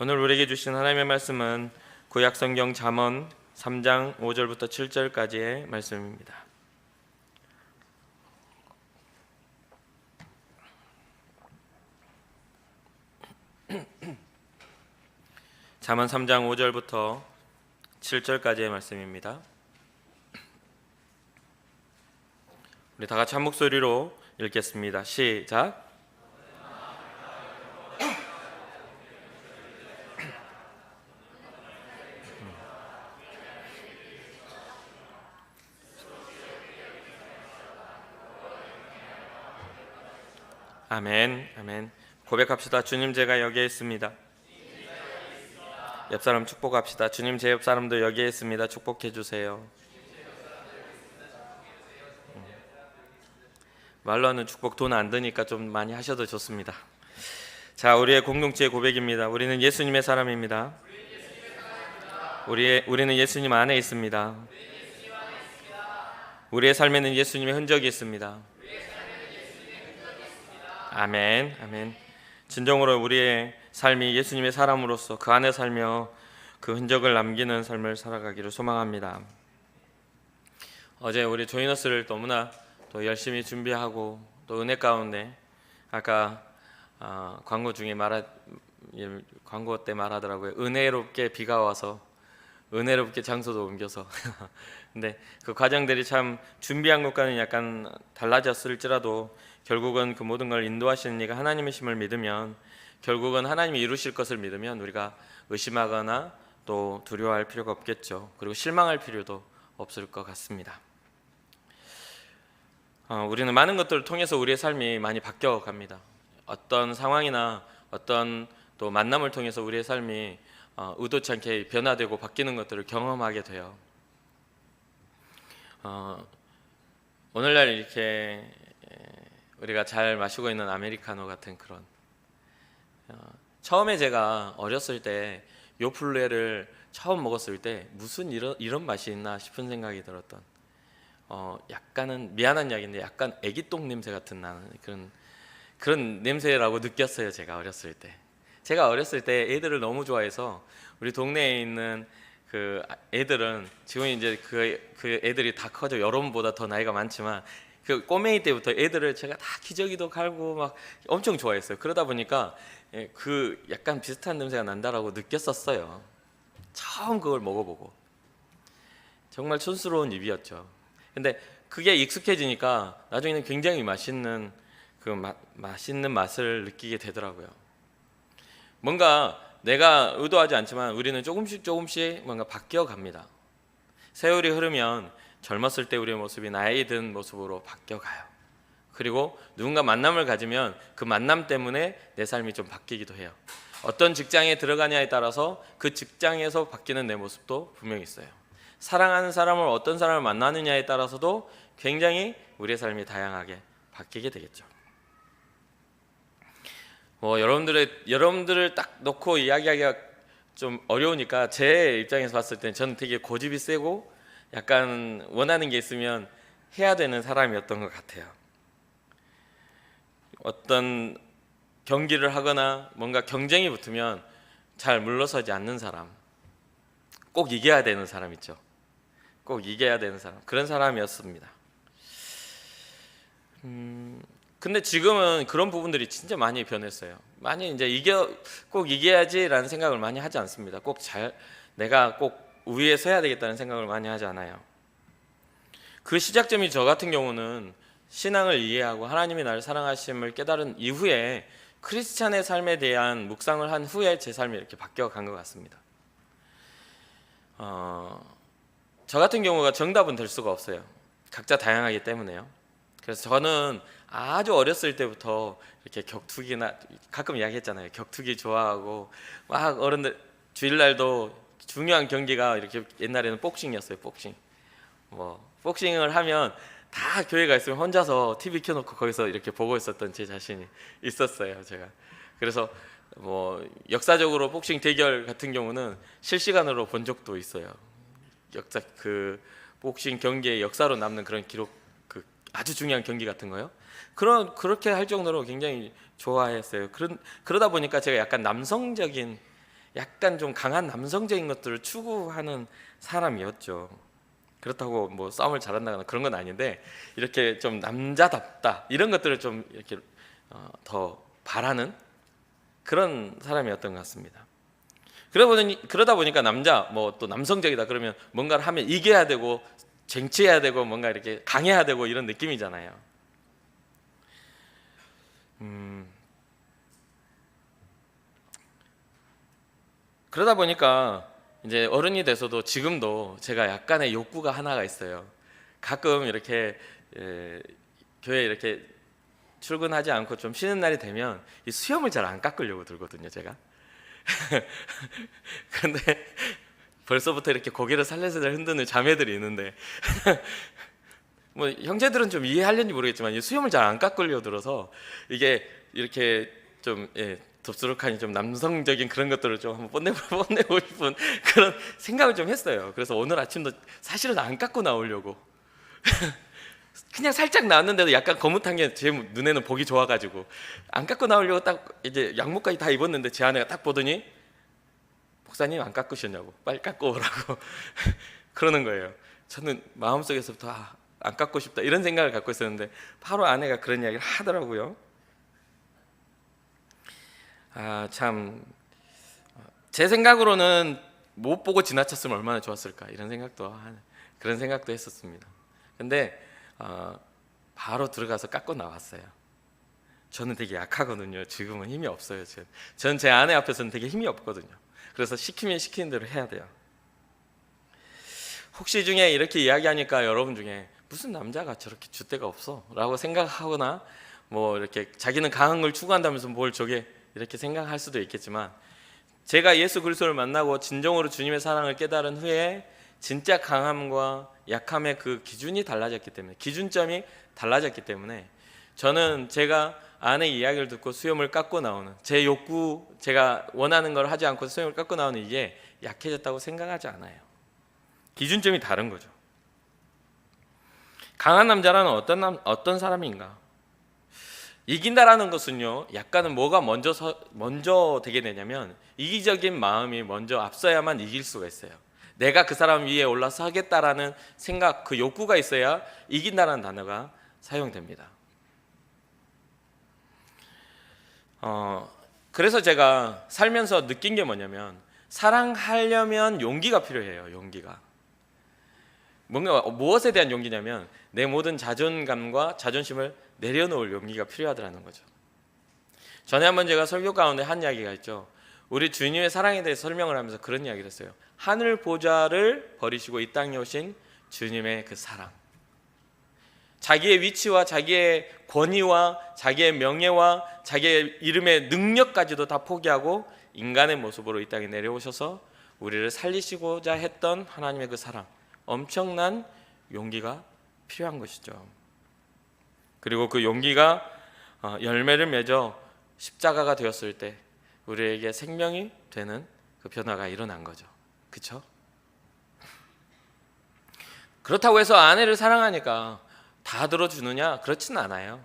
오늘 우리에게 주신 하나님의 말씀은 구약성경 잠언 3장 5절부터 7절까지의 말씀입니다. 잠언 3장 5절부터 7절까지의 말씀입니다. 우리 다 같이 한 목소리로 읽겠습니다. 시작. 아멘. 아멘. 고백합시다. 주님, 제가 여기에 있습니다. 옆사람 축복합시다. 주님, 제 옆사람도 여기에 있습니다. 축복해 주세요. 말로 하는 축복 돈 안 드니까 좀 많이 하셔도 좋습니다. 자, 우리의 공동체의 고백입니다. 우리는 예수님의 사람입니다. 우리는 예수님 안에 있습니다. 우리의 삶에는 예수님의 흔적이 있습니다. 아멘. 아멘. 진정으로 우리의 삶이 예수님의 사람으로서 그 안에 살며 그 흔적을 남기는 삶을 살아가기를 소망합니다. 어제 우리 조이너스를 너무나 또 열심히 준비하고 또 은혜 가운데 아까 광고 때 말하더라고요. 은혜롭게 비가 와서 은혜롭게 장소도 옮겨서 근데 그 과정들이 참 준비한 것과는 약간 달라졌을지라도 결국은 그 모든 걸 인도하시는 이가 하나님이심을 믿으면, 결국은 하나님이 이루실 것을 믿으면 우리가 의심하거나 또 두려워할 필요가 없겠죠. 그리고 실망할 필요도 없을 것 같습니다. 우리는 많은 것들을 통해서 우리의 삶이 많이 바뀌어 갑니다. 어떤 상황이나 어떤 또 만남을 통해서 우리의 삶이 의도치 않게 변화되고 바뀌는 것들을 경험하게 돼요. 오늘날 이렇게 우리가 잘 마시고 있는 아메리카노 같은 그런 처음에 제가 어렸을 때 요플레를 처음 먹었을 때 무슨 이런 맛이 있나 싶은 생각이 들었던 약간은 미안한 이야기인데 약간 애기똥 냄새 같은 나는 그런 냄새라고 느꼈어요. 제가 어렸을 때 애들을 너무 좋아해서 우리 동네에 있는 그 애들은 지금 이제 그 애들이 다 커져 여러분보다 더 나이가 많지만 그 꼬맹이 때부터 애들을 제가 다 기저귀도 갈고 막 엄청 좋아했어요. 그러다 보니까 그 약간 비슷한 냄새가 난다라고 느꼈었어요. 처음 그걸 먹어보고 정말 촌스러운 입이었죠. 근데 그게 익숙해지니까 나중에는 굉장히 맛있는 맛있는 맛을 느끼게 되더라고요. 뭔가 내가 의도하지 않지만 우리는 조금씩 뭔가 바뀌어 갑니다. 세월이 흐르면 젊었을 때 우리의 모습이 나이 든 모습으로 바뀌어 가요. 그리고 누군가 만남을 가지면 그 만남 때문에 내 삶이 좀 바뀌기도 해요. 어떤 직장에 들어가냐에 따라서 그 직장에서 바뀌는 내 모습도 분명히 있어요. 사랑하는 사람을 어떤 사람을 만나느냐에 따라서도 굉장히 우리의 삶이 다양하게 바뀌게 되겠죠. 여러분들을 딱 놓고 이야기하기가 좀 어려우니까 제 입장에서 봤을 때 저는 되게 고집이 세고 약간 원하는 게 있으면 해야 되는 사람이었던 것 같아요. 어떤 경기를 하거나 뭔가 경쟁이 붙으면 잘 물러서지 않는 사람, 꼭 이겨야 되는 사람 있죠. 꼭 이겨야 되는 사람, 그런 사람이었습니다. 근데 지금은 그런 부분들이 진짜 많이 변했어요. 많이 이제 꼭 이겨야지라는 생각을 많이 하지 않습니다. 내가 꼭 위에 서야 되겠다는 생각을 많이 하지 않아요. 그 시작점이 저 같은 경우는 신앙을 이해하고 하나님이 나를 사랑하심을 깨달은 이후에 크리스찬의 삶에 대한 묵상을 한 후에 제 삶이 이렇게 바뀌어 간 것 같습니다. 저 같은 경우가 정답은 될 수가 없어요. 각자 다양하기 때문에요. 그래서 저는 아주 어렸을 때부터 이렇게 격투기나 가끔 이야기했잖아요. 격투기 좋아하고 막 어른들 주일날도 중요한 경기가 이렇게 옛날에는 복싱이었어요. 복싱을 하면 다 교회가 있으면 혼자서 TV 켜놓고 거기서 이렇게 보고 있었던 제 자신이 있었어요. 제가 그래서 역사적으로 복싱 대결 같은 경우는 실시간으로 본 적도 있어요. 그 복싱 경기의 역사로 남는 그런 기록, 그 아주 중요한 경기 같은 거요. 그렇게 할 정도로 굉장히 좋아했어요. 그러다 보니까 제가 약간 남성적인 약간 좀 강한 남성적인 것들을 추구하는 사람이었죠. 그렇다고 뭐 싸움을 잘한다거나 그런 건 아닌데 이렇게 좀 남자답다 이런 것들을 좀 이렇게 더 바라는 그런 사람이었던 것 같습니다. 그러다 보니까 남자 뭐 또 남성적이다 그러면 뭔가를 하면 이겨야 되고 쟁취해야 되고 뭔가 이렇게 강해야 되고 이런 느낌이잖아요. 그러다 보니까 이제 어른이 돼서도 지금도 제가 약간의 욕구가 하나가 있어요. 가끔 이렇게 교회 이렇게 출근하지 않고 좀 쉬는 날이 되면 이 수염을 잘 안 깎으려고 들거든요, 제가. 그런데 벌써부터 이렇게 고개를 살살살 흔드는 자매들이 있는데 뭐 형제들은 좀 이해하려는지 모르겠지만 이 수염을 잘 안 깎으려고 들어서 이게 이렇게 좀 덥수룩하니 좀 남성적인 그런 것들을 좀 한번 뽐내고 싶은 그런 생각을 좀 했어요. 그래서 오늘 아침도 사실은 안 깎고 나오려고 그냥 살짝 나왔는데도 약간 거뭇한 게 제 눈에는 보기 좋아가지고 안 깎고 나오려고 딱 이제 양복까지 다 입었는데 제 아내가 딱 보더니 목사님 안 깎으셨냐고 빨리 깎고 오라고 그러는 거예요. 저는 마음속에서부터 안 깎고 싶다 이런 생각을 갖고 있었는데 바로 아내가 그런 이야기를 하더라고요. 참 제 생각으로는 못 보고 지나쳤으면 얼마나 좋았을까 이런 생각도 그런 생각도 했었습니다. 근데 바로 들어가서 깎고 나왔어요. 저는 되게 약하거든요. 지금은 힘이 없어요. 저는 제 아내 앞에서는 되게 힘이 없거든요. 그래서 시키면 시키는 대로 해야 돼요. 혹시 중에 이렇게 이야기하니까 여러분 중에 무슨 남자가 저렇게 줏대가 없어 라고 생각하거나 뭐 이렇게 자기는 강한 걸 추구한다면서 뭘 저게 이렇게 생각할 수도 있겠지만 제가 예수 그리스도를 만나고 진정으로 주님의 사랑을 깨달은 후에 진짜 강함과 약함의 그 기준이 달라졌기 때문에 기준점이 달라졌기 때문에 저는 제가 아내 이야기를 듣고 수염을 깎고 나오는 제 욕구 제가 원하는 걸 하지 않고 수염을 깎고 나오는 이게 약해졌다고 생각하지 않아요. 기준점이 다른 거죠. 강한 남자라는 어떤 사람인가? 이긴다라는 것은요, 약간은 뭐가 먼저 되게 되냐면 이기적인 마음이 먼저 앞서야만 이길 수가 있어요. 내가 그 사람 위에 올라서 하겠다라는 생각, 그 욕구가 있어야 이긴다라는 단어가 사용됩니다. 그래서 제가 살면서 느낀 게 뭐냐면 사랑하려면 용기가 필요해요. 용기가. 뭔가 무엇에 대한 용기냐면 내 모든 자존감과 자존심을 내려놓을 용기가 필요하다는 거죠. 전에 한번 제가 설교 가운데 한 이야기가 있죠. 우리 주님의 사랑에 대해서 설명을 하면서 그런 이야기를 했어요. 하늘 보좌를 버리시고 이 땅에 오신 주님의 그 사랑, 자기의 위치와 자기의 권위와 자기의 명예와 자기의 이름의 능력까지도 다 포기하고 인간의 모습으로 이 땅에 내려오셔서 우리를 살리시고자 했던 하나님의 그 사랑, 엄청난 용기가 필요한 것이죠. 그리고 그 용기가 열매를 맺어 십자가가 되었을 때 우리에게 생명이 되는 그 변화가 일어난 거죠. 그렇죠? 그렇다고 해서 아내를 사랑하니까 다 들어주느냐? 그렇지는 않아요.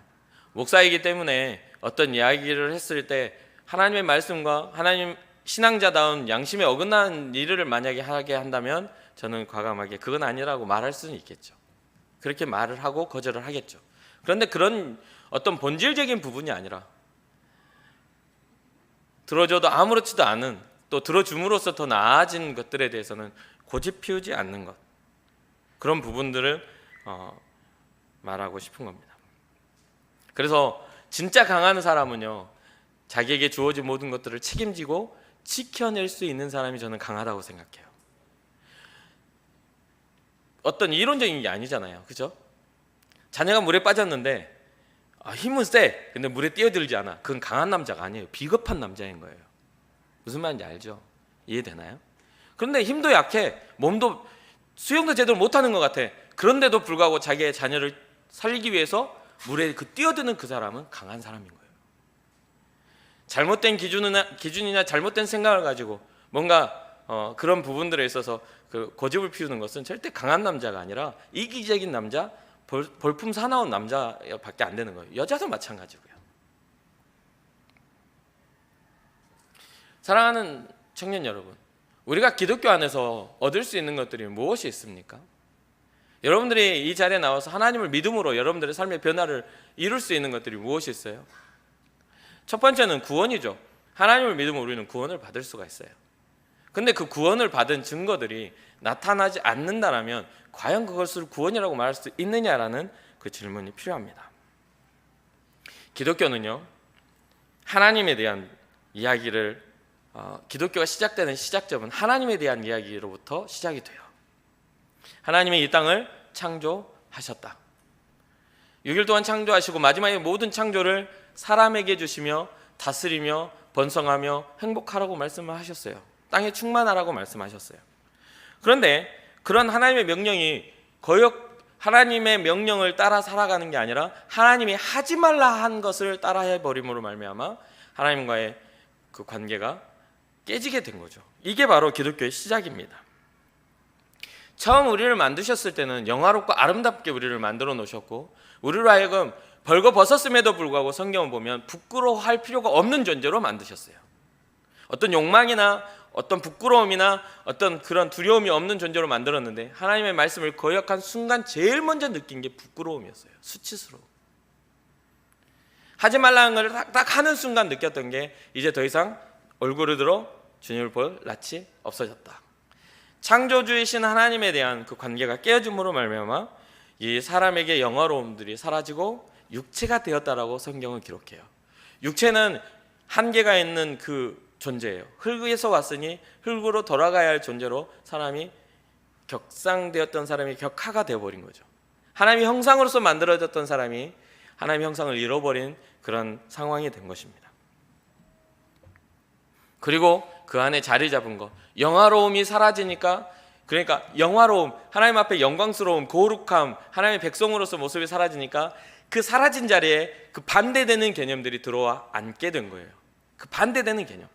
목사이기 때문에 어떤 이야기를 했을 때 하나님의 말씀과 하나님 신앙자다운 양심에 어긋난 일을 만약에 하게 한다면 저는 과감하게 그건 아니라고 말할 수는 있겠죠. 그렇게 말을 하고 거절을 하겠죠. 그런데 그런 어떤 본질적인 부분이 아니라 들어줘도 아무렇지도 않은, 또 들어줌으로써 더 나아진 것들에 대해서는 고집 피우지 않는 것, 그런 부분들을 말하고 싶은 겁니다. 그래서 진짜 강한 사람은요, 자기에게 주어진 모든 것들을 책임지고 지켜낼 수 있는 사람이 저는 강하다고 생각해요. 어떤 이론적인 게 아니잖아요. 그죠? 자녀가 물에 빠졌는데 힘은 세. 근데 물에 뛰어들지 않아. 그건 강한 남자가 아니에요. 비겁한 남자인 거예요. 무슨 말인지 알죠? 이해되나요? 그런데 힘도 약해. 몸도 수영도 제대로 못하는 것 같아. 그런데도 불구하고 자기의 자녀를 살리기 위해서 물에 뛰어드는 그 사람은 강한 사람인 거예요. 잘못된 기준이나 잘못된 생각을 가지고 뭔가 그런 부분들에 있어서 그 고집을 피우는 것은 절대 강한 남자가 아니라 이기적인 남자, 볼품 사나운 남자밖에 안 되는 거예요. 여자도 마찬가지고요. 사랑하는 청년 여러분, 우리가 기독교 안에서 얻을 수 있는 것들이 무엇이 있습니까? 여러분들이 이 자리에 나와서 하나님을 믿음으로 여러분들의 삶의 변화를 이룰 수 있는 것들이 무엇이 있어요? 첫 번째는 구원이죠. 하나님을 믿으면 우리는 구원을 받을 수가 있어요. 근데 그 구원을 받은 증거들이 나타나지 않는다라면 과연 그것을 구원이라고 말할 수 있느냐라는 그 질문이 필요합니다. 기독교는요, 하나님에 대한 이야기를 기독교가 시작되는 시작점은 하나님에 대한 이야기로부터 시작이 돼요. 하나님이 이 땅을 창조하셨다. 6일 동안 창조하시고 마지막에 모든 창조를 사람에게 주시며 다스리며 번성하며 행복하라고 말씀을 하셨어요. 땅에 충만하라고 말씀하셨어요. 그런데 그런 하나님의 명령이 거역 하나님의 명령을 따라 살아가는 게 아니라 하나님이 하지 말라 한 것을 따라해 버림으로 말미암아 하나님과의 그 관계가 깨지게 된 거죠. 이게 바로 기독교의 시작입니다. 처음 우리를 만드셨을 때는 영화롭고 아름답게 우리를 만들어 놓으셨고, 우리로 하여금 벌거벗었음에도 불구하고 성경을 보면 부끄러워할 필요가 없는 존재로 만드셨어요. 어떤 욕망이나 어떤 부끄러움이나 어떤 그런 두려움이 없는 존재로 만들었는데, 하나님의 말씀을 거역한 순간 제일 먼저 느낀 게 부끄러움이었어요. 수치스러움. 하지 말라는 걸 딱 하는 순간 느꼈던 게 이제 더 이상 얼굴을 들어 주님을 볼 낯이 없어졌다. 창조주이신 하나님에 대한 그 관계가 깨어짐으로 말미암아 이 사람에게 영화로움들이 사라지고 육체가 되었다라고 성경은 기록해요. 육체는 한계가 있는 그 존재예요. 흙에서 왔으니 흙으로 돌아가야 할 존재로 사람이 격상되었던 사람이 격하가 되어버린 거죠. 하나님의 형상으로서 만들어졌던 사람이 하나님의 형상을 잃어버린 그런 상황이 된 것입니다. 그리고 그 안에 자리 잡은 것, 영화로움이 사라지니까, 그러니까 영화로움, 하나님 앞에 영광스러움, 거룩함, 하나님의 백성으로서 모습이 사라지니까 그 사라진 자리에 그 반대되는 개념들이 들어와 앉게 된 거예요. 그 반대되는 개념.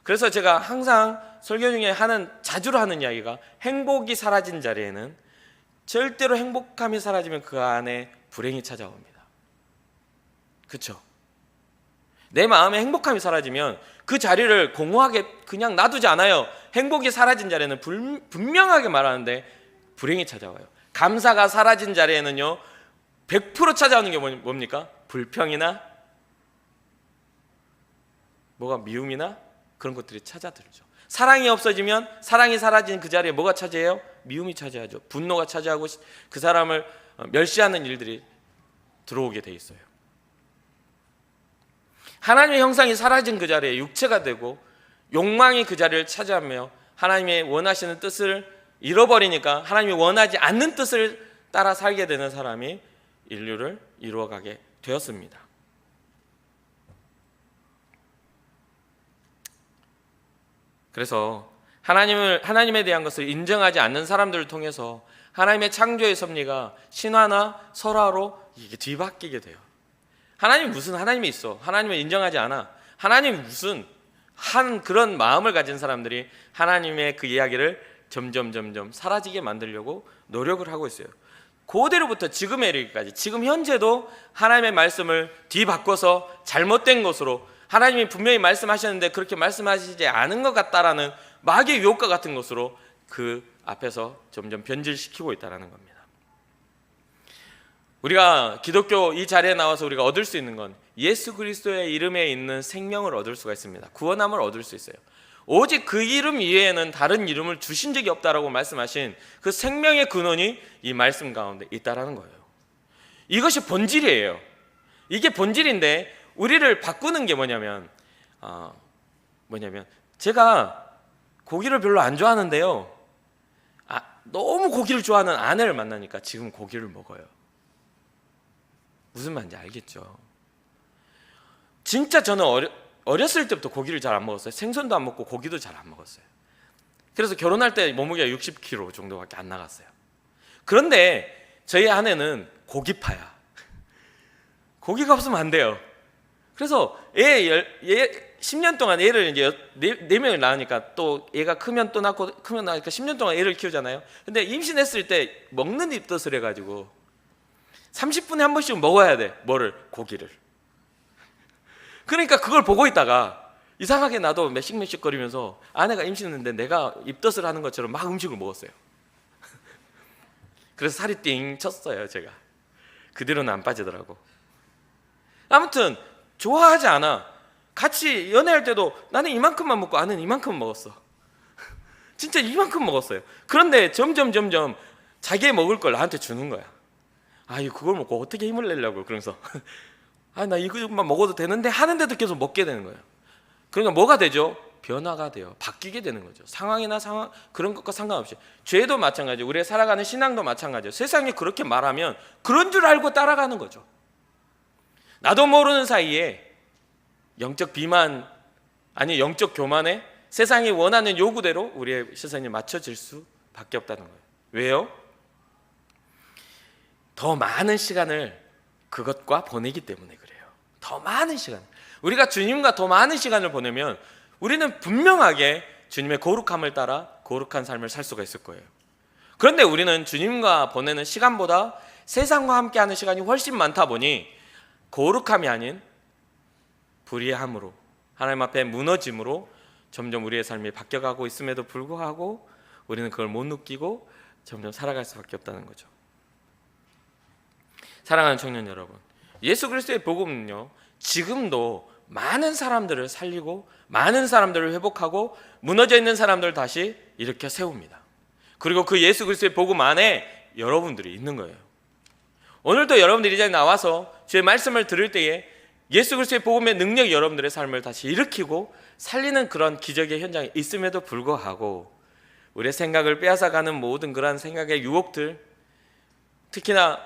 그래서 제가 항상 설교 중에 자주로 하는 이야기가, 행복이 사라진 자리에는 절대로 행복함이 사라지면 그 안에 불행이 찾아옵니다. 그렇죠? 내 마음에 행복함이 사라지면 그 자리를 공허하게 그냥 놔두지 않아요. 행복이 사라진 자리에는 분명하게 말하는데 불행이 찾아와요. 감사가 사라진 자리에는요 100% 찾아오는 게 뭡니까? 불평이나 미움이나 그런 것들이 찾아들죠. 사랑이 없어지면, 사랑이 사라진 그 자리에 뭐가 차지해요? 미움이 차지하죠. 분노가 차지하고 그 사람을 멸시하는 일들이 들어오게 돼 있어요. 하나님의 형상이 사라진 그 자리에 육체가 되고 욕망이 그 자리를 차지하며 하나님의 원하시는 뜻을 잃어버리니까 하나님이 원하지 않는 뜻을 따라 살게 되는 사람이 인류를 이루어가게 되었습니다. 그래서 하나님에 대한 것을 인정하지 않는 사람들을 통해서 하나님의 창조의 섭리가 신화나 설화로 이게 뒤바뀌게 돼요. 하나님이 무슨 하나님이 있어? 하나님을 인정하지 않아. 하나님이 무슨 그런 마음을 가진 사람들이 하나님의 그 이야기를 점점 사라지게 만들려고 노력을 하고 있어요. 고대로부터 지금에 이르기까지, 지금 현재도 하나님의 말씀을 뒤바꿔서 잘못된 것으로, 하나님이 분명히 말씀하셨는데 그렇게 말씀하시지 않은 것 같다라는 마귀의 유혹과 같은 것으로 그 앞에서 점점 변질시키고 있다는 겁니다. 우리가 기독교 이 자리에 나와서 우리가 얻을 수 있는 건 예수 그리스도의 이름에 있는 생명을 얻을 수가 있습니다. 구원함을 얻을 수 있어요. 오직 그 이름 이외에는 다른 이름을 주신 적이 없다라고 말씀하신 그 생명의 근원이 이 말씀 가운데 있다라는 거예요. 이것이 본질이에요. 이게 본질인데 우리를 바꾸는 게 뭐냐면 제가 고기를 별로 안 좋아하는데요, 너무 고기를 좋아하는 아내를 만나니까 지금 고기를 먹어요. 무슨 말인지 알겠죠? 진짜 저는 어렸을 때부터 고기를 잘 안 먹었어요. 생선도 안 먹고 고기도 잘 안 먹었어요. 그래서 결혼할 때 몸무게가 60kg 정도밖에 안 나갔어요. 그런데 저희 아내는 고기파야. 고기가 없으면 안 돼요. 그래서 얘 10년 동안 애를 이제 4명을 낳으니까, 또 얘가 크면 또 낳고 크면 낳으니까 10년 동안 애를 키우잖아요. 근데 임신했을 때 먹는 입덧을 해가지고 30분에 한 번씩 먹어야 돼. 고기를. 그러니까 그걸 보고 있다가 이상하게 나도 매식매식거리면서 아내가 임신했는데 내가 입덧을 하는 것처럼 막 음식을 먹었어요. 그래서 살이 띵 쳤어요. 제가 그 뒤로는 안 빠지더라고. 아무튼 좋아하지 않아. 같이 연애할 때도 나는 이만큼만 먹고 아내는 이만큼 먹었어. 진짜 이만큼 먹었어요. 그런데 점점 자기 먹을 걸 나한테 주는 거야. 그걸 먹고 어떻게 힘을 내려고. 그러면서 나 이것만 먹어도 되는데 하는데도 계속 먹게 되는 거예요. 그러니까 뭐가 되죠? 변화가 돼요. 바뀌게 되는 거죠. 상황이나 그런 것과 상관없이. 죄도 마찬가지예요. 우리가 살아가는 신앙도 마찬가지예요. 세상이 그렇게 말하면 그런 줄 알고 따라가는 거죠. 나도 모르는 사이에 영적 비만, 아니 영적 교만에 세상이 원하는 요구대로 우리의 시선이 맞춰질 수밖에 없다는 거예요. 왜요? 더 많은 시간을 그것과 보내기 때문에 그래요. 더 많은 시간. 우리가 주님과 더 많은 시간을 보내면 우리는 분명하게 주님의 거룩함을 따라 거룩한 삶을 살 수가 있을 거예요. 그런데 우리는 주님과 보내는 시간보다 세상과 함께하는 시간이 훨씬 많다 보니 거룩함이 아닌 불의함으로, 하나님 앞에 무너짐으로 점점 우리의 삶이 바뀌어가고 있음에도 불구하고 우리는 그걸 못 느끼고 점점 살아갈 수밖에 없다는 거죠. 사랑하는 청년 여러분, 예수 그리스도의 복음은요, 지금도 많은 사람들을 살리고 많은 사람들을 회복하고 무너져 있는 사람들을 다시 일으켜 세웁니다. 그리고 그 예수 그리스도의 복음 안에 여러분들이 있는 거예요. 오늘도 여러분들이 이 자리에 나와서 주의 말씀을 들을 때에 예수 그리스도의 복음의 능력이 여러분들의 삶을 다시 일으키고 살리는 그런 기적의 현장에 있음에도 불구하고 우리의 생각을 빼앗아가는 모든 그러한 생각의 유혹들, 특히나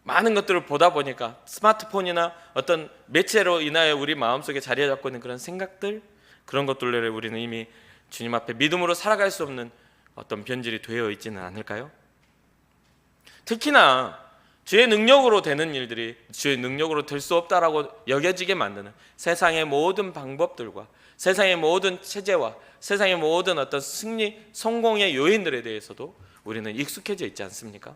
많은 것들을 보다 보니까 스마트폰이나 어떤 매체로 인하여 우리 마음속에 자리 잡고 있는 그런 생각들, 그런 것들을 우리는 이미 주님 앞에 믿음으로 살아갈 수 없는 어떤 변질이 되어 있지는 않을까요? 특히나 주의 능력으로 되는 일들이 주의 능력으로 될 수 없다라고 여겨지게 만드는 세상의 모든 방법들과 세상의 모든 체제와 세상의 모든 어떤 승리, 성공의 요인들에 대해서도 우리는 익숙해져 있지 않습니까?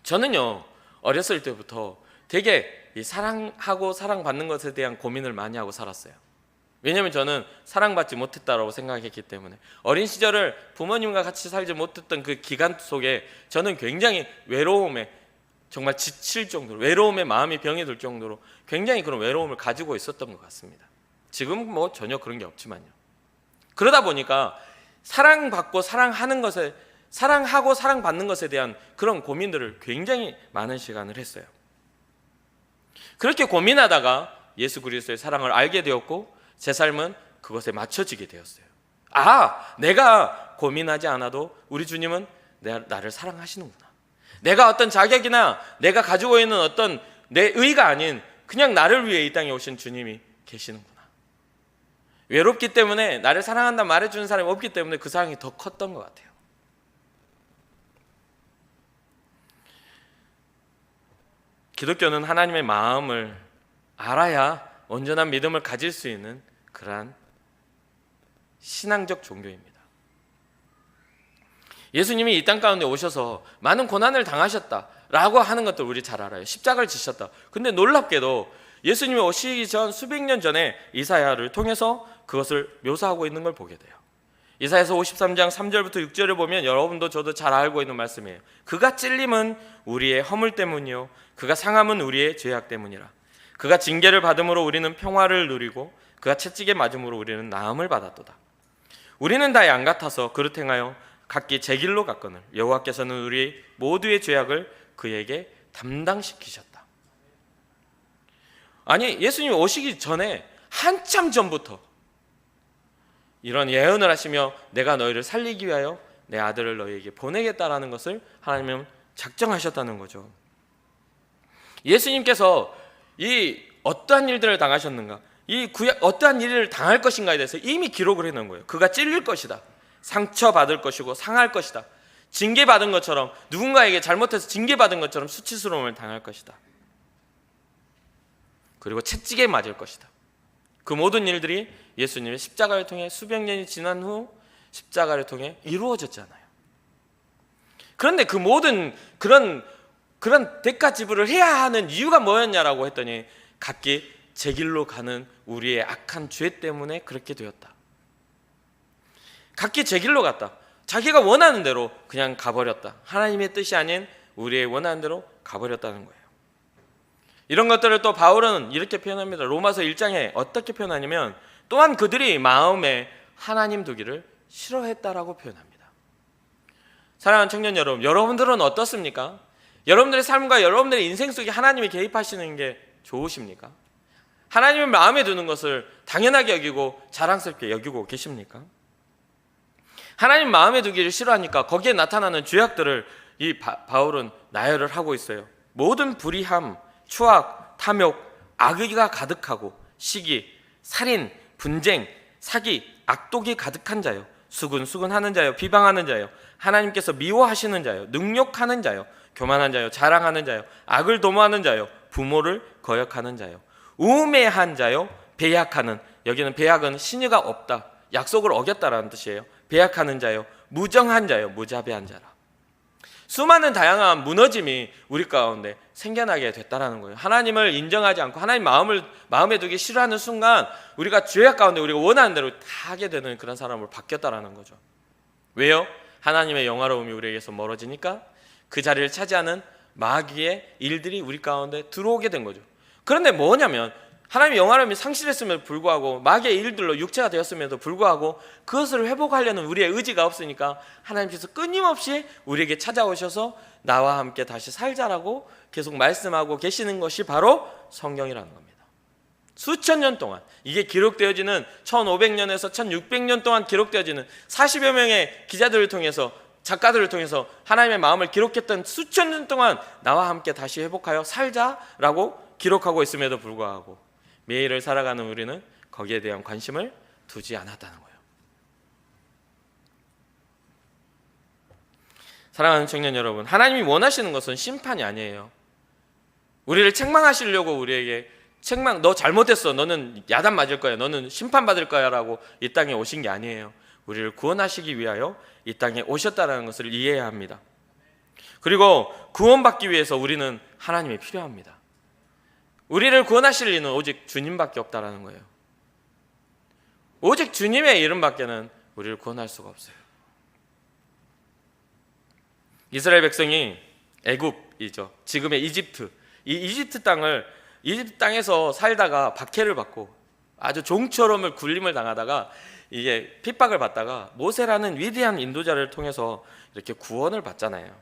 저는요, 어렸을 때부터 되게 이 사랑하고 사랑받는 것에 대한 고민을 많이 하고 살았어요. 왜냐하면 저는 사랑받지 못했다고 생각했기 때문에 어린 시절을 부모님과 같이 살지 못했던 그 기간 속에 저는 굉장히 외로움에 정말 지칠 정도로, 외로움에 마음이 병이 들 정도로 굉장히 그런 외로움을 가지고 있었던 것 같습니다. 지금은 전혀 그런 게 없지만요. 그러다 보니까 사랑받고 사랑하는 것에, 사랑하고 사랑받는 것에 대한 그런 고민들을 굉장히 많은 시간을 했어요. 그렇게 고민하다가 예수 그리스도의 사랑을 알게 되었고 제 삶은 그것에 맞춰지게 되었어요. 내가 고민하지 않아도 우리 주님은 나를 사랑하시는구나. 내가 어떤 자격이나 내가 가지고 있는 어떤 내 의가 아닌 그냥 나를 위해 이 땅에 오신 주님이 계시는구나. 외롭기 때문에 나를 사랑한다 말해주는 사람이 없기 때문에 그 사랑이 더 컸던 것 같아요. 기독교는 하나님의 마음을 알아야 온전한 믿음을 가질 수 있는 그러한 신앙적 종교입니다. 예수님이 이 땅 가운데 오셔서 많은 고난을 당하셨다라고 하는 것들 우리 잘 알아요. 십자가를 지셨다. 근데 놀랍게도 예수님이 오시기 전 수백 년 전에 이사야를 통해서 그것을 묘사하고 있는 걸 보게 돼요. 이사야서 53장 3절부터 6절을 보면 여러분도 저도 잘 알고 있는 말씀이에요. 그가 찔림은 우리의 허물 때문이요 그가 상함은 우리의 죄악 때문이라. 그가 징계를 받음으로 우리는 평화를 누리고 그가 채찍에 맞음으로 우리는 나음을 받았도다. 우리는 다 양 같아서 그릇 행하여 각기 제 길로 갔거늘 여호와께서는 우리 모두의 죄악을 그에게 담당시키셨다. 아니, 예수님이 오시기 전에 한참 전부터 이런 예언을 하시며 내가 너희를 살리기 위하여 내 아들을 너희에게 보내겠다라는 것을 하나님은 작정하셨다는 거죠. 예수님께서 이 어떠한 일들을 당하셨는가, 이 어떠한 일을 당할 것인가에 대해서 이미 기록을 해놓은 거예요. 그가 찔릴 것이다, 상처받을 것이고 상할 것이다, 징계받은 것처럼, 누군가에게 잘못해서 징계받은 것처럼 수치스러움을 당할 것이다, 그리고 채찍에 맞을 것이다. 그 모든 일들이 예수님의 십자가를 통해 수백 년이 지난 후 십자가를 통해 이루어졌잖아요. 그런데 그 모든 그런 대가 지불을 해야 하는 이유가 뭐였냐라고 했더니 각기 제 길로 가는 우리의 악한 죄 때문에 그렇게 되었다. 각기 제 길로 갔다. 자기가 원하는 대로 그냥 가버렸다. 하나님의 뜻이 아닌 우리의 원하는 대로 가버렸다는 거예요. 이런 것들을 또 바울은 이렇게 표현합니다. 로마서 1장에 어떻게 표현하냐면 또한 그들이 마음에 하나님 두기를 싫어했다라고 표현합니다. 사랑하는 청년 여러분, 여러분들은 어떻습니까? 여러분들의 삶과 여러분들의 인생 속에 하나님이 개입하시는 게 좋으십니까? 하나님을 마음에 두는 것을 당연하게 여기고 자랑스럽게 여기고 계십니까? 하나님 마음에 두기를 싫어하니까 거기에 나타나는 죄악들을 이 바울은 나열을 하고 있어요. 모든 불의함, 추악, 탐욕, 악의가 가득하고 시기, 살인, 분쟁, 사기, 악독이 가득한 자요, 수근수근하는 자요, 비방하는 자요, 하나님께서 미워하시는 자요, 능욕하는 자요, 교만한 자요, 자랑하는 자요, 악을 도모하는 자요, 부모를 거역하는 자요, 우매한 자요, 배약하는, 여기는 배약은 신의가 없다, 약속을 어겼다라는 뜻이에요. 배약하는 자요, 무정한 자요, 무자비한 자라. 수많은 다양한 무너짐이 우리 가운데 생겨나게 됐다라는 거예요. 하나님을 인정하지 않고 하나님 마음에 두기 싫어하는 순간 우리가 죄악 가운데 우리가 원하는 대로 다 하게 되는 그런 사람으로 바뀌었다라는 거죠. 왜요? 하나님의 영화로움이 우리에게서 멀어지니까 그 자리를 차지하는 마귀의 일들이 우리 가운데 들어오게 된 거죠. 그런데 뭐냐면 하나님의 영화로움이 상실했음에도 불구하고 마귀의 일들로 육체가 되었음에도 불구하고 그것을 회복하려는 우리의 의지가 없으니까 하나님께서 끊임없이 우리에게 찾아오셔서 나와 함께 다시 살자라고 계속 말씀하고 계시는 것이 바로 성경이라는 겁니다. 수천 년 동안 이게 기록되어지는 1500년에서 1600년 동안 기록되어지는 40여 명의 기자들을 통해서 작가들을 통해서 하나님의 마음을 기록했던 수천 년 동안 나와 함께 다시 회복하여 살자라고 기록하고 있음에도 불구하고 매일을 살아가는 우리는 거기에 대한 관심을 두지 않았다는 거예요. 사랑하는 청년 여러분, 하나님이 원하시는 것은 심판이 아니에요. 우리를 책망하시려고 우리에게 너 잘못했어, 너는 야단 맞을 거야, 너는 심판받을 거야 라고 이 땅에 오신 게 아니에요. 우리를 구원하시기 위하여 이 땅에 오셨다는 것을 이해해야 합니다. 그리고 구원받기 위해서 우리는 하나님이 필요합니다. 우리를 구원하실 이는 오직 주님밖에 없다라는 거예요. 오직 주님의 이름밖에는 우리를 구원할 수가 없어요. 이스라엘 백성이 애굽이죠, 지금의 이집트, 이 이집트 땅에서 살다가 박해를 받고 아주 종처럼 굴림을 당하다가 이게 핍박을 받다가 모세라는 위대한 인도자를 통해서 이렇게 구원을 받잖아요.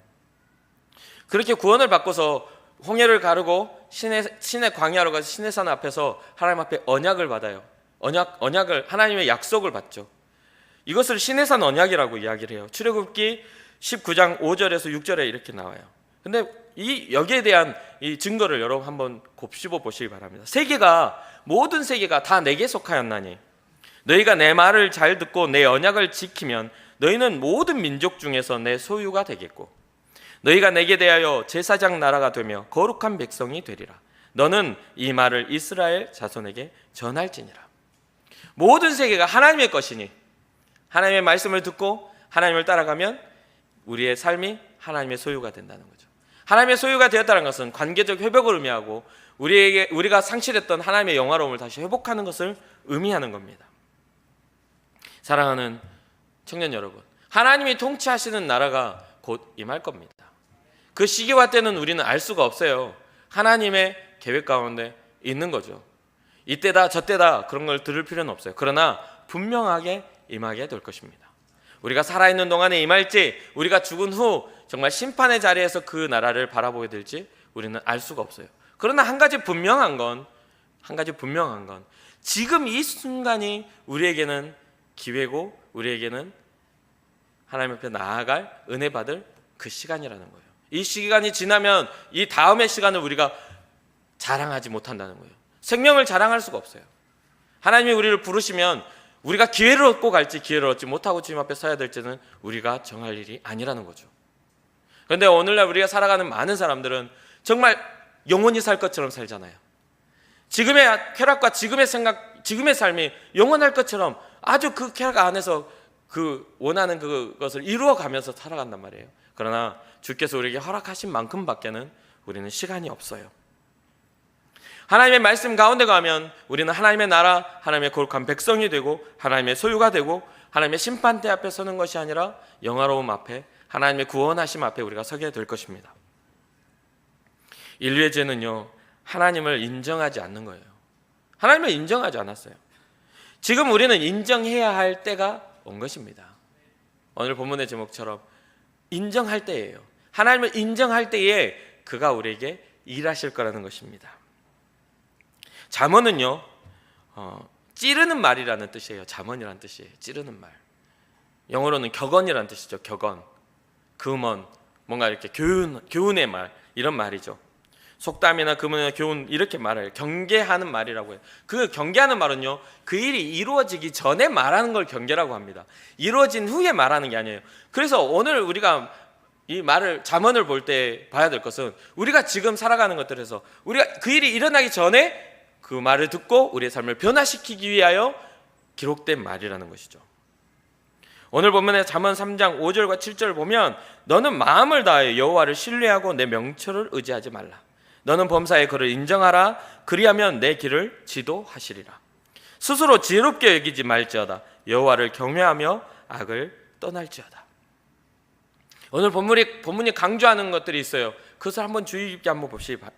그렇게 구원을 받고서 홍해를 가르고 신의 광야로 가서 시내산 앞에서 하나님 앞에 언약을 받아요. 언약을 하나님의 약속을 받죠. 이것을 시내산 언약이라고 이야기를 해요. 출애굽기 19장 5절에서 6절에 이렇게 나와요. 근데 여기에 대한 이 증거를 여러분 한번 곱씹어 보시기 바랍니다. 모든 세계가 다 내게 속하였나니 너희가 내 말을 잘 듣고 내 언약을 지키면 너희는 모든 민족 중에서 내 소유가 되겠고 너희가 내게 대하여 제사장 나라가 되며 거룩한 백성이 되리라. 너는 이 말을 이스라엘 자손에게 전할지니라. 모든 세계가 하나님의 것이니 하나님의 말씀을 듣고 하나님을 따라가면 우리의 삶이 하나님의 소유가 된다는 거죠. 하나님의 소유가 되었다는 것은 관계적 회복을 의미하고 우리가 상실했던 하나님의 영화로움을 다시 회복하는 것을 의미하는 겁니다. 사랑하는 청년 여러분, 하나님이 통치하시는 나라가 곧 임할 겁니다. 그 시기와 때는 우리는 알 수가 없어요. 하나님의 계획 가운데 있는 거죠. 이때다 저때다 그런 걸 들을 필요는 없어요. 그러나 분명하게 임하게 될 것입니다. 우리가 살아있는 동안에 임할지, 우리가 죽은 후 정말 심판의 자리에서 그 나라를 바라보게 될지 우리는 알 수가 없어요. 그러나 한 가지 분명한 건 지금 이 순간이 우리에게는 기회고 우리에게는 하나님 앞에 나아갈 은혜 받을 그 시간이라는 거예요. 이 시간이 지나면 이 다음의 시간을 우리가 자랑하지 못한다는 거예요. 생명을 자랑할 수가 없어요. 하나님이 우리를 부르시면 우리가 기회를 얻고 갈지 기회를 얻지 못하고 주님 앞에 서야 될지는 우리가 정할 일이 아니라는 거죠. 그런데 오늘날 우리가 살아가는 많은 사람들은 정말 영원히 살 것처럼 살잖아요. 지금의 쾌락과 지금의 생각, 지금의 삶이 영원할 것처럼 아주 그 쾌락 안에서 그 원하는 그것을 이루어가면서 살아간단 말이에요. 그러나 주께서 우리에게 허락하신 만큼밖에는 우리는 시간이 없어요. 하나님의 말씀 가운데 가면 우리는 하나님의 나라, 하나님의 거룩한 백성이 되고 하나님의 소유가 되고 하나님의 심판대 앞에 서는 것이 아니라 영화로움 앞에, 하나님의 구원하심 앞에 우리가 서게 될 것입니다. 인류의 죄는요, 하나님을 인정하지 않는 거예요. 하나님을 인정하지 않았어요. 지금 우리는 인정해야 할 때가 온 것입니다. 오늘 본문의 제목처럼 인정할 때예요. 하나님을 인정할 때에 그가 우리에게 일하실 거라는 것입니다. 잠언은요, 찌르는 말이라는 뜻이에요. 잠언이라는 뜻이에요. 찌르는 말. 영어로는 격언이라는 뜻이죠. 격언, 금언, 뭔가 이렇게 교훈의 말, 이런 말이죠. 속담이나 금언이나 교훈, 이렇게 말해요. 경계하는 말이라고 해요. 그 경계하는 말은요, 그 일이 이루어지기 전에 말하는 걸 경계라고 합니다. 이루어진 후에 말하는 게 아니에요. 그래서 오늘 우리가 이 말을, 잠언을 볼 때 봐야 될 것은 우리가 지금 살아가는 것들에서 우리가 그 일이 일어나기 전에 그 말을 듣고 우리의 삶을 변화시키기 위하여 기록된 말이라는 것이죠. 오늘 본문의 잠언 3장 5절과 7절을 보면 너는 마음을 다하여 여호와를 신뢰하고 내 명철을 의지하지 말라. 너는 범사의 그를 인정하라. 그리하면 내 길을 지도하시리라. 스스로 지혜롭게 여기지 말지어다. 여호와를 경외하며 악을 떠날지어다. 오늘 본문이 강조하는 것들이 있어요. 그것을 한번 주의 깊게 한번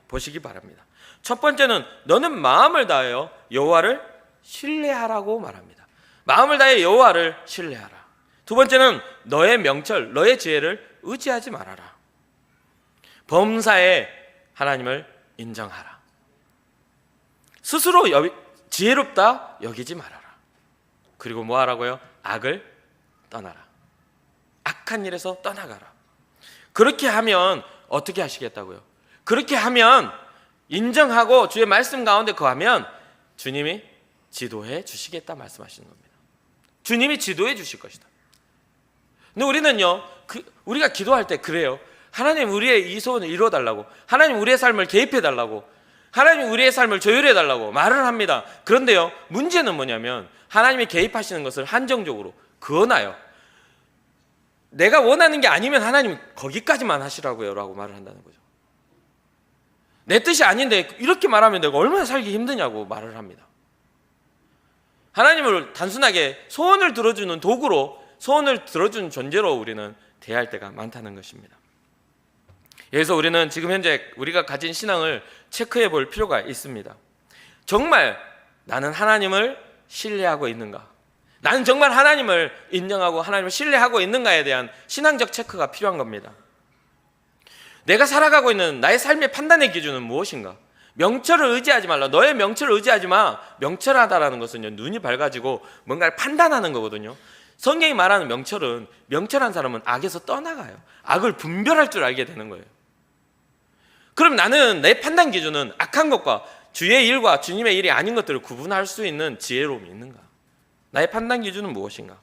보시기 바랍니다. 첫 번째는 너는 마음을 다하여 여호와를 신뢰하라고 말합니다. 마음을 다하여 여호와를 신뢰하라. 두 번째는 너의 명철, 너의 지혜를 의지하지 말아라. 범사에 하나님을 인정하라. 스스로 지혜롭다 여기지 말아라. 그리고 뭐 하라고요? 악을 떠나라. 악한 일에서 떠나가라. 그렇게 하면 어떻게 하시겠다고요? 그렇게 하면, 인정하고 주의 말씀 가운데 거하면 주님이 지도해 주시겠다 말씀하시는 겁니다. 주님이 지도해 주실 것이다. 근데 우리는요, 우리가 기도할 때 그래요. 하나님 우리의 이 소원을 이루어달라고, 하나님 우리의 삶을 개입해달라고, 하나님 우리의 삶을 조율해달라고 말을 합니다. 그런데요, 문제는 뭐냐면 하나님이 개입하시는 것을 한정적으로 그어놔요. 내가 원하는 게 아니면 하나님 거기까지만 하시라고요 라고 말을 한다는 거죠. 내 뜻이 아닌데 이렇게 말하면 내가 얼마나 살기 힘드냐고 말을 합니다. 하나님을 단순하게 소원을 들어주는 도구로, 소원을 들어주는 존재로 우리는 대할 때가 많다는 것입니다. 그래서 우리는 지금 현재 우리가 가진 신앙을 체크해 볼 필요가 있습니다. 정말 나는 하나님을 신뢰하고 있는가? 나는 정말 하나님을 인정하고 하나님을 신뢰하고 있는가에 대한 신앙적 체크가 필요한 겁니다. 내가 살아가고 있는 나의 삶의 판단의 기준은 무엇인가? 명철을 의지하지 말라. 너의 명철을 의지하지 마. 명철하다라는 것은요, 눈이 밝아지고 뭔가를 판단하는 거거든요. 성경이 말하는 명철은, 명철한 사람은 악에서 떠나가요. 악을 분별할 줄 알게 되는 거예요. 그럼 나는 내 판단 기준은 악한 것과 주의 일과 주님의 일이 아닌 것들을 구분할 수 있는 지혜로움이 있는가? 나의 판단 기준은 무엇인가?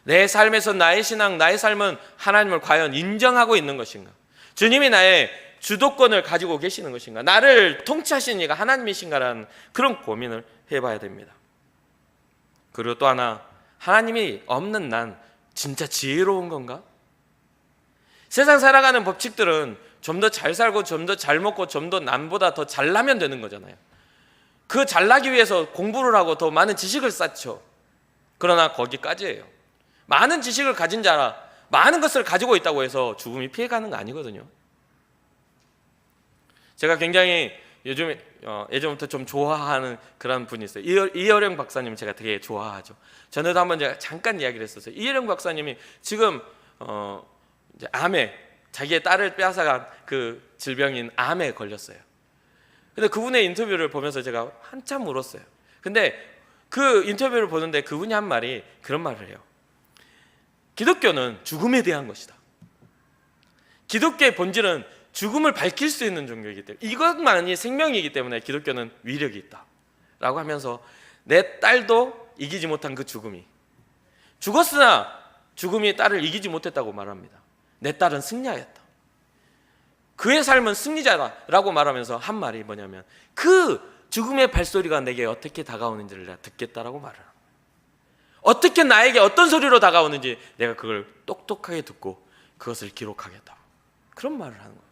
내 삶에서 나의 신앙, 나의 삶은 하나님을 과연 인정하고 있는 것인가? 주님이 나의 주도권을 가지고 계시는 것인가? 나를 통치하시는 이가 하나님이신가라는 그런 고민을 해봐야 됩니다. 그리고 또 하나, 하나님이 없는 난 진짜 지혜로운 건가? 세상 살아가는 법칙들은 좀 더 잘 살고 좀 더 잘 먹고 좀 더 남보다 더 잘나면 되는 거잖아요. 그 잘나기 위해서 공부를 하고 더 많은 지식을 쌓죠. 그러나 거기까지예요. 많은 지식을 가진 자라, 많은 것을 가지고 있다고 해서 죽음이 피해가는 거 아니거든요. 제가 굉장히 예전부터 좀 좋아하는 그런 분이 있어요. 이어령 박사님 제가 되게 좋아하죠. 전에도 한번 제가 잠깐 이야기를 했었어요. 이어령 박사님이 지금 이제 암에, 자기의 딸을 빼앗아간 그 질병인 암에 걸렸어요. 근데 그분의 인터뷰를 보면서 제가 한참 울었어요. 근데 그 인터뷰를 보는데 그분이 한 말이 그런 말을 해요. 기독교는 죽음에 대한 것이다. 기독교의 본질은 죽음을 밝힐 수 있는 종교이기 때문에, 이것만이 생명이기 때문에 기독교는 위력이 있다 라고 하면서 내 딸도 이기지 못한 그 죽음이, 죽었으나 죽음이 딸을 이기지 못했다고 말합니다. 내 딸은 승리하였다. 그의 삶은 승리자다라고 말하면서 한 말이 뭐냐면, 그 죽음의 발소리가 내게 어떻게 다가오는지를 내가 듣겠다라고 말을 합니다. 어떻게 나에게 어떤 소리로 다가오는지 내가 그걸 똑똑하게 듣고 그것을 기록하겠다, 그런 말을 하는 거예요.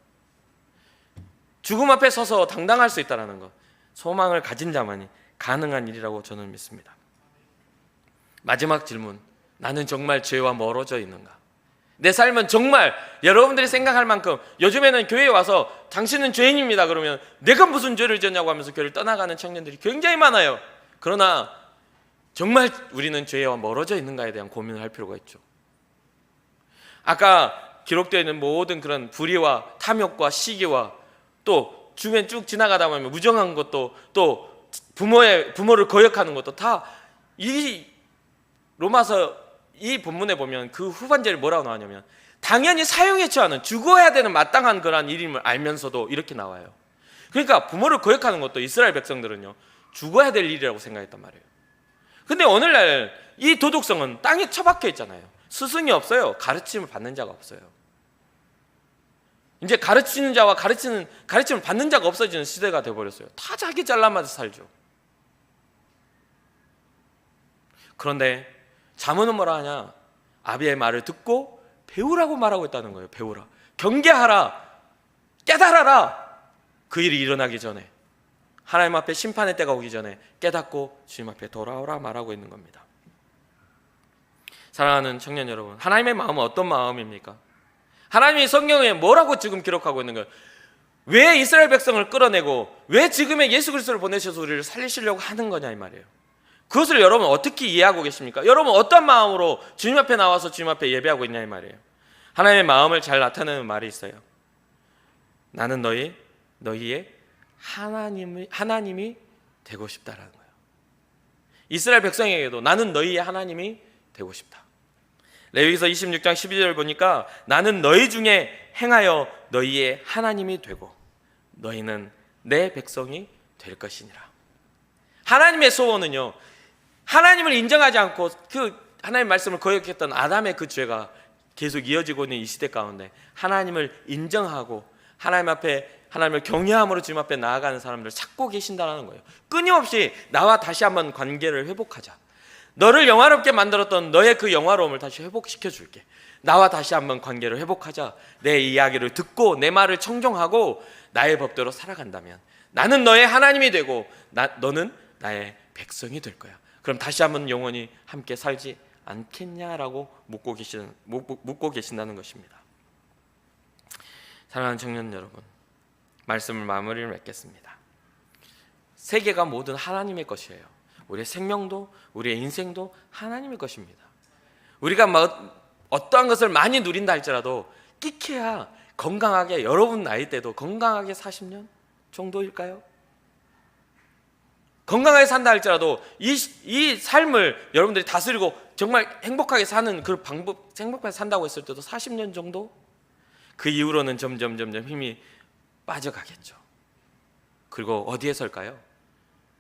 죽음 앞에 서서 당당할 수 있다는 것, 소망을 가진 자만이 가능한 일이라고 저는 믿습니다. 마지막 질문, 나는 정말 죄와 멀어져 있는가? 내 삶은 정말 여러분들이 생각할 만큼, 요즘에는 교회에 와서 당신은 죄인입니다 그러면 내가 무슨 죄를 지었냐고 하면서 교회를 떠나가는 청년들이 굉장히 많아요. 그러나 정말 우리는 죄와 멀어져 있는가에 대한 고민을 할 필요가 있죠. 아까 기록되어 있는 모든 그런 불의와 탐욕과 시기와 또 주변 쭉 지나가다 보면 무정한 것도, 또 부모를 거역하는 것도 다 이 로마서 이 본문에 보면 그 후반절에 뭐라고 나오냐면, 당연히 사형에 처하는, 죽어야 되는 마땅한 그런 일임을 알면서도 이렇게 나와요. 그러니까 부모를 거역하는 것도 이스라엘 백성들은요 죽어야 될 일이라고 생각했단 말이에요. 근데 오늘날 이 도덕성은 땅에 처박혀 있잖아요. 스승이 없어요. 가르침을 받는 자가 없어요. 이제 가르치는 자와 가르침을 받는 자가 없어지는 시대가 되어버렸어요. 다 자기 잘나마서 살죠. 그런데 잠언은 뭐라 하냐? 아비의 말을 듣고 배우라고 말하고 있다는 거예요. 배우라, 경계하라, 깨달아라. 그 일이 일어나기 전에, 하나님 앞에 심판의 때가 오기 전에 깨닫고 주님 앞에 돌아오라 말하고 있는 겁니다. 사랑하는 청년 여러분, 하나님의 마음은 어떤 마음입니까? 하나님이 성경에 뭐라고 지금 기록하고 있는 거예요? 왜 이스라엘 백성을 끌어내고 왜 지금의 예수 그리스도를 보내셔서 우리를 살리시려고 하는 거냐 이 말이에요. 그것을 여러분 어떻게 이해하고 계십니까? 여러분 어떤 마음으로 주님 앞에 나와서 주님 앞에 예배하고 있냐 이 말이에요. 하나님의 마음을 잘 나타내는 말이 있어요. 나는 너희의 하나님이 되고 싶다라는 거예요. 이스라엘 백성에게도 나는 너희의 하나님이 되고 싶다. 레위기서 26장 12절 보니까 나는 너희 중에 행하여 너희의 하나님이 되고 너희는 내 백성이 될 것이니라. 하나님의 소원은요, 하나님을 인정하지 않고 그 하나님의 말씀을 거역했던 아담의 그 죄가 계속 이어지고 있는 이 시대 가운데 하나님을 인정하고 하나님 앞에 하나님을 경외함으로 주님 앞에 나아가는 사람들을 찾고 계신다는 거예요. 끊임없이 나와 다시 한번 관계를 회복하자. 너를 영화롭게 만들었던 너의 그 영화로움을 다시 회복시켜 줄게. 나와 다시 한번 관계를 회복하자. 내 이야기를 듣고 내 말을 청종하고 나의 법대로 살아간다면 나는 너의 하나님이 되고 너는 나의 백성이 될 거야. 그럼 다시 한번 영원히 함께 살지 않겠냐라고 묻고 계신다는 것입니다. 사랑하는 청년 여러분, 말씀을 마무리를 맺겠습니다. 세계가 모든 하나님의 것이에요. 우리의 생명도 우리의 인생도 하나님의 것입니다. 우리가 어떠한 것을 많이 누린다 할지라도 끼케야 건강하게, 여러분 나이 때도 건강하게 40년 정도일까요? 건강하게 산다 할지라도 이 삶을 여러분들이 다스리고 정말 행복하게 사는 그 방법, 행복하게 산다고 했을 때도 40년 정도? 그 이후로는 점점 힘이 빠져가겠죠. 그리고 어디에 설까요?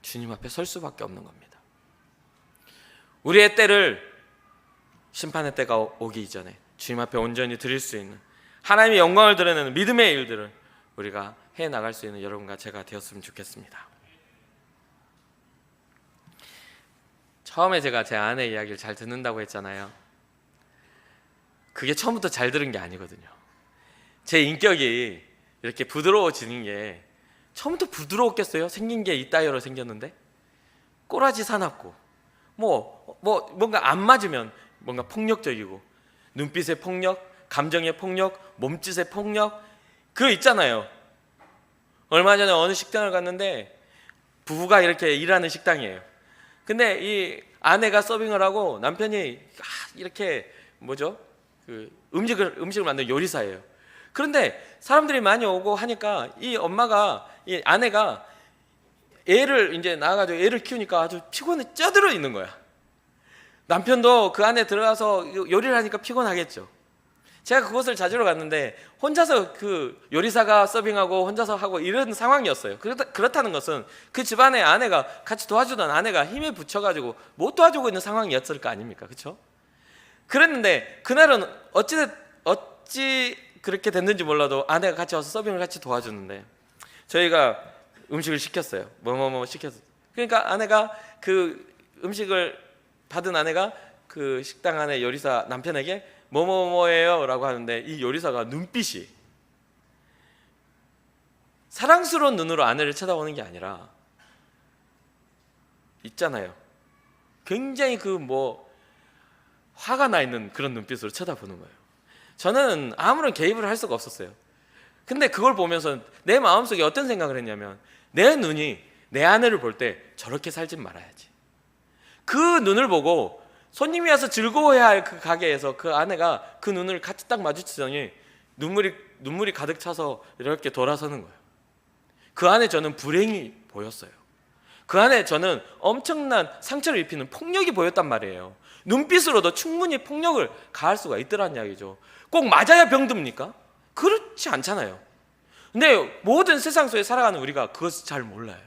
주님 앞에 설 수밖에 없는 겁니다. 우리의 때를, 심판의 때가 오기 이전에 주님 앞에 온전히 드릴 수 있는, 하나님의 영광을 드러내는 믿음의 일들을 우리가 해나갈 수 있는 여러분과 제가 되었으면 좋겠습니다. 처음에 제가 제 아내 이야기를 잘 듣는다고 했잖아요. 그게 처음부터 잘 들은 게 아니거든요. 제 인격이 이렇게 부드러워지는 게 처음부터 부드러웠겠어요? 생긴 게 이따위로 생겼는데 꼬라지 사납고 뭔가 안 맞으면 뭔가 폭력적이고, 눈빛의 폭력, 감정의 폭력, 몸짓의 폭력, 그거 있잖아요. 얼마 전에 어느 식당을 갔는데 부부가 이렇게 일하는 식당이에요. 근데 이 아내가 서빙을 하고 남편이 이렇게 그 음식을 만드는 요리사예요. 그런데 사람들이 많이 오고 하니까 이 아내가 애를 이제 낳아가지고 애를 키우니까 아주 피곤해 쪄들어 있는 거야. 남편도 그 안에 들어가서 요리를 하니까 피곤하겠죠. 제가 그곳을 자주로 갔는데 혼자서 그 요리사가 서빙하고 혼자서 하고 이런 상황이었어요. 그렇다는 것은 그 집안에 아내가 같이 도와주던 아내가 힘에 부쳐가지고 못 도와주고 있는 상황이었을 거 아닙니까? 그렇죠? 그랬는데 그날은 어찌 그렇게 됐는지 몰라도 아내가 같이 와서 서빙을 같이 도와주는데 저희가 음식을 시켰어요. 시켰어요. 그러니까 아내가 그 음식을 받은 아내가 그 식당 안에 요리사 남편에게 뭐예요? 라고 하는데 이 요리사가 눈빛이 사랑스러운 눈으로 아내를 쳐다보는 게 아니라 있잖아요. 굉장히 화가 나 있는 그런 눈빛으로 쳐다보는 거예요. 저는 아무런 개입을 할 수가 없었어요. 근데 그걸 보면서 내 마음속에 어떤 생각을 했냐면, 내 눈이 내 아내를 볼 때 저렇게 살진 말아야지. 그 눈을 보고 손님이 와서 즐거워해야 할 그 가게에서 그 아내가 그 눈을 같이 딱 마주치더니 눈물이 가득 차서 이렇게 돌아서는 거예요. 그 안에 저는 불행이 보였어요. 그 안에 저는 엄청난 상처를 입히는 폭력이 보였단 말이에요. 눈빛으로도 충분히 폭력을 가할 수가 있더란 이야기죠. 꼭 맞아야 병듭니까? 그렇지 않잖아요. 근데 모든 세상 속에 살아가는 우리가 그것을 잘 몰라요.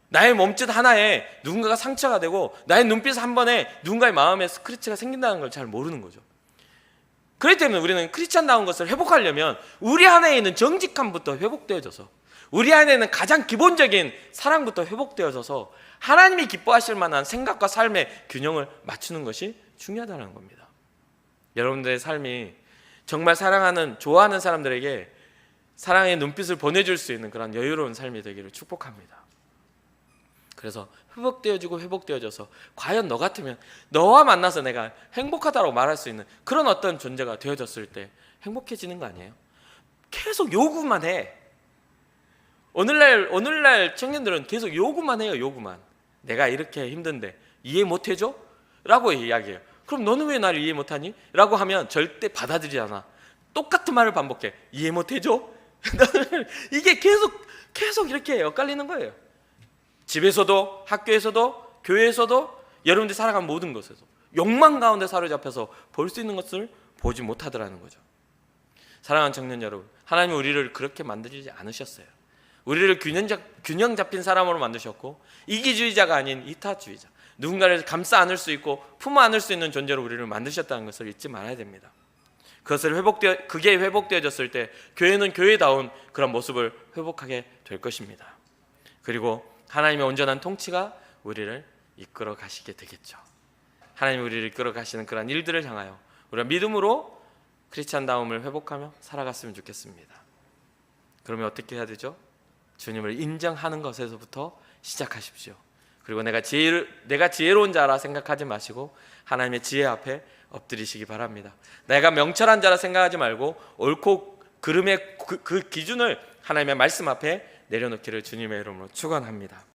나의 몸짓 하나에 누군가가 상처가 되고 나의 눈빛 한 번에 누군가의 마음에 스크래치가 생긴다는 걸 잘 모르는 거죠. 그렇기 때문에 우리는 크리스찬다운 것을 회복하려면 우리 안에 있는 정직함부터 회복되어져서, 우리 안에 있는 가장 기본적인 사랑부터 회복되어져서 하나님이 기뻐하실 만한 생각과 삶의 균형을 맞추는 것이 중요하다는 겁니다. 여러분들의 삶이 정말 사랑하는, 좋아하는 사람들에게 사랑의 눈빛을 보내줄 수 있는 그런 여유로운 삶이 되기를 축복합니다. 그래서 회복되어져서 과연 너 같으면, 너와 만나서 내가 행복하다고 말할 수 있는 그런 어떤 존재가 되어졌을 때 행복해지는 거 아니에요? 계속 요구만 해. 오늘날 청년들은 계속 요구만 해요. 요구만. 내가 이렇게 힘든데 이해 못 해줘? 라고 이야기해요. 그럼 너는 왜 나를 이해 못하니? 라고 하면 절대 받아들이지 않아. 똑같은 말을 반복해. 이해 못 해줘? 이게 계속 이렇게 엇갈리는 거예요. 집에서도, 학교에서도, 교회에서도, 여러분들이 살아가는 모든 곳에서 욕망 가운데 사로잡혀서 볼 수 있는 것을 보지 못하더라는 거죠. 사랑하는 청년 여러분, 하나님은 우리를 그렇게 만들지 않으셨어요. 우리를 균형 잡힌 사람으로 만드셨고, 이기주의자가 아닌 이타주의자, 누군가를 감싸 안을 수 있고 품어 안을 수 있는 존재로 우리를 만드셨다는 것을 잊지 말아야 됩니다. 그게 회복되어졌을 때 교회는 교회다운 그런 모습을 회복하게 될 것입니다. 그리고 하나님의 온전한 통치가 우리를 이끌어 가시게 되겠죠. 하나님이 우리를 이끌어 가시는 그런 일들을 향하여 우리가 믿음으로 크리스찬다움을 회복하며 살아갔으면 좋겠습니다. 그러면 어떻게 해야 되죠? 주님을 인정하는 것에서부터 시작하십시오. 그리고 내가 지혜로운 자라 생각하지 마시고 하나님의 지혜 앞에 엎드리시기 바랍니다. 내가 명철한 자라 생각하지 말고 옳고 그름의 그 기준을 하나님의 말씀 앞에 내려놓기를 주님의 이름으로 축원합니다.